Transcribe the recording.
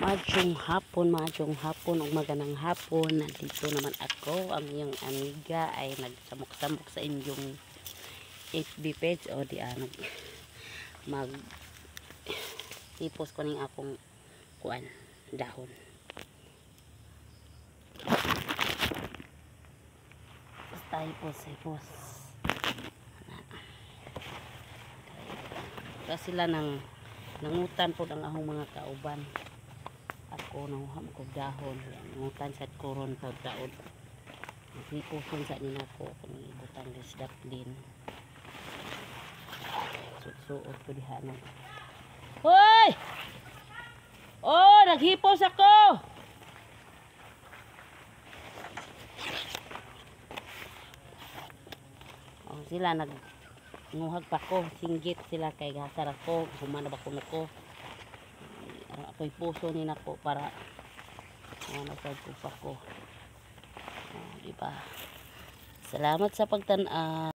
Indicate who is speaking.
Speaker 1: Maadtong hapon ug magandang hapon. Nandito naman ako, ang iyong amiga ay nagsamok-samok sa inyong FB page o di mag tipos ko ning akong kuan dahon. Tipos. Kasi sila nangutan po ang ahong mga kauban. Ako nanguham ko dahon. Nangutan sa koron po daod. Ipuson sa nila ko kung ibutan ris daplin. Suot ko diha na. Hoy! Oh, naghipos ako! Oh, sila nguhag pa ko, singgit sila kay gasar ako, humana ba ko nako. Ako'y puso ni nako para nasad ko pa ko. Oh, diba? Salamat sa pagtan-aw.